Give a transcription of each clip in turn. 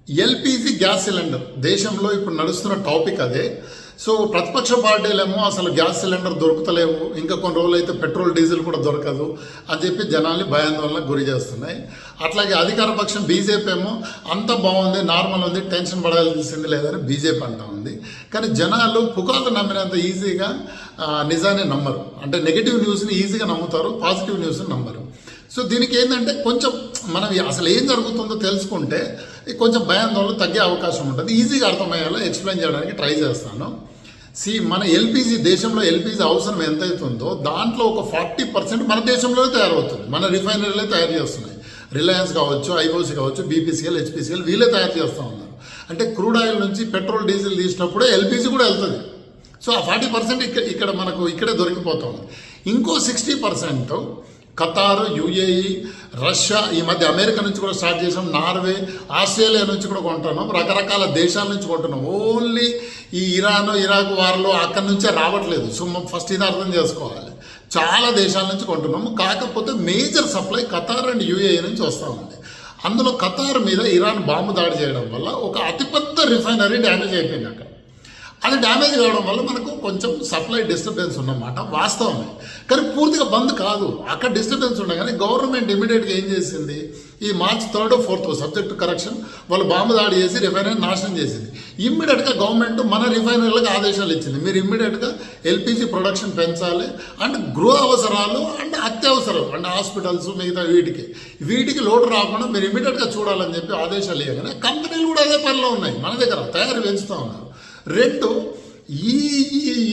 LPG gas cylinder దేశంలో ఇప్పుడు నడుస్తున్న టాపిక్ అదే. సో ప్రతిపక్ష పార్టీలేమో అసలు గ్యాస్ సిలిండర్ దొరుకుతలేవు, ఇంకా కొన్ని రోజులు అయితే పెట్రోల్ డీజిల్ కూడా దొరకదు అని చెప్పి జనాల్ని భయాందోళనకు గురి చేస్తున్నాయి. అట్లాగే అధికార పక్షం బీజేపీ ఏమో అంత బాగుంది, నార్మల్ ఉంది, టెన్షన్ పడాల్సింది లేదని బీజేపీ అంటా ఉంది. కానీ జనాలు పుకార్లు నమ్మినంత ఈజీగా నిజాన్ని నమ్మరు. అంటే నెగిటివ్ న్యూస్ని ఈజీగా నమ్ముతారు, పాజిటివ్ న్యూస్ని నమ్మరు. సో దీనికి ఏంటంటే కొంచెం మనం అసలు ఏం జరుగుతుందో తెలుసుకుంటే కొంచెం భయాందోళన తగ్గే అవకాశం ఉంటుంది. ఈజీగా అర్థమయ్యేలా ఎక్స్ప్లెయిన్ చేయడానికి ట్రై చేస్తాను. మన ఎల్పిజి దేశంలో ఎల్పిజి అవసరం ఎంత అవుతుందో దాంట్లో ఒక 40% మన దేశంలోనే తయారవుతుంది. మన రిఫైనరీలే తయారు చేస్తున్నాయి. రిలయన్స్ కావచ్చు, ఐఓసి కావచ్చు, బీపీసీఎల్, హెచ్పీసీఎల్ వీళ్ళే తయారు చేస్తూ ఉన్నారు. అంటే క్రూడ్ ఆయిల్ నుంచి పెట్రోల్ డీజిల్ తీసినప్పుడే ఎల్పిజి కూడా వెళ్తుంది. సో ఆ 40% ఇక్కడ మనకు ఇక్కడే దొరికిపోతుంది. ఇంకో 60% ఖతార్, యుఏఈ, రష్యా, ఈ మధ్య అమెరికా నుంచి కూడా స్టార్ట్ చేసాం, నార్వే, ఆస్ట్రేలియా నుంచి కూడా కొంటున్నాం, రకరకాల దేశాల నుంచి కొంటున్నాం. ఓన్లీ ఈ ఇరాన్, ఇరాక్ వార్లో అక్కడి నుంచే రావట్లేదు. సో ఫస్ట్ ఇది అర్థం చేసుకోవాలి. చాలా దేశాల నుంచి కొంటున్నాము. కాకపోతే major supply Qatar and UAE నుంచి వస్తూ ఉంది. అందులో ఖతార్ మీద ఇరాన్ బాంబు దాడి చేయడం వల్ల ఒక అతిపెద్ద రిఫైనరీ డ్యామేజ్ అయిపోయింది. అక్కడ అది డ్యామేజ్ కావడం వల్ల మనకు కొంచెం సప్లై డిస్టర్బెన్స్ ఉన్నమాట, వాస్తవమే. కానీ పూర్తిగా బంద్ కాదు, అక్కడ డిస్టర్బెన్స్ ఉన్నాయి. కానీ గవర్నమెంట్ ఇమీడియట్గా ఏం చేసింది, ఈ March 3rd, 4th subject to correction వాళ్ళు బాంబు దాడి చేసి రిఫైనరీ నాశనం చేసింది. ఇమ్మీడియట్గా గవర్నమెంట్ మన రిఫైనరీలకు ఆదేశాలు ఇచ్చింది, మీరు ఇమ్మీడియట్గా ఎల్పిజి ప్రొడక్షన్ పెంచాలి అండ్ గృహ అవసరాలు అండ్ అత్యవసరాలు అండ్ హాస్పిటల్స్ మిగతా వీటికి లోటు రాకుండా మీరు ఇమ్మీడియట్గా చూడాలని చెప్పి ఆదేశాలు ఇవ్వగానే కంపెనీలు కూడా అదే పనిలో ఉన్నాయి, మన దగ్గర తయారు పెంచుతూ ఉన్నారు. 2, ఈ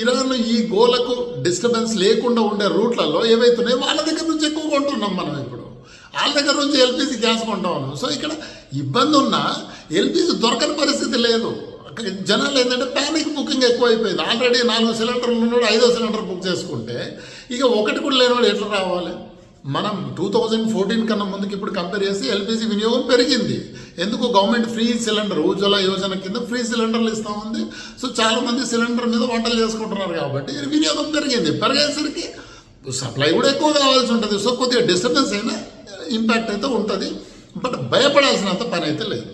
ఇరాన్ ఈ గోలకు డిస్టర్బెన్స్ లేకుండా ఉండే రూట్లలో ఏవైతున్నాయో వాళ్ళ దగ్గర నుంచి ఎక్కువ కొంటున్నాం మనం. ఇప్పుడు వాళ్ళ దగ్గర నుంచి ఎల్పిజి గ్యాస్ కొంటా ఉన్నాం. సో ఇక్కడ ఇబ్బంది ఉన్నా ఎల్పిజి దొరకని పరిస్థితి లేదు. జనాలు ఏంటంటే ప్యానిక్ బుకింగ్ ఎక్కువైపోయింది. ఆల్రెడీ 4 సిలిండర్లు ఉన్నాడు, 5వ సిలిండర్ బుక్ చేసుకుంటే ఇక ఒకటి కూడా లేనివాడు ఎట్లా రావాలి. మనం 2014 కన్నా ముందుకు ఇప్పుడు కంపేర్ చేసి ఎల్పిజి వినియోగం పెరిగింది. ఎందుకు, government free cylinder Ujjwala Yojana కింద ఫ్రీ సిలిండర్లు ఇస్తూ ఉంది. సో చాలామంది సిలిండర్ మీద వంటలు చేసుకుంటున్నారు కాబట్టి వినియోగం పెరిగింది. పెరిగేసరికి సప్లై కూడా ఎక్కువ కావాల్సి ఉంటుంది. సో కొద్దిగా డిస్టర్బెన్స్ అయినా ఇంపాక్ట్ అయితే ఉంటుంది. బట్ భయపడాల్సినంత పని అయితే లేదు.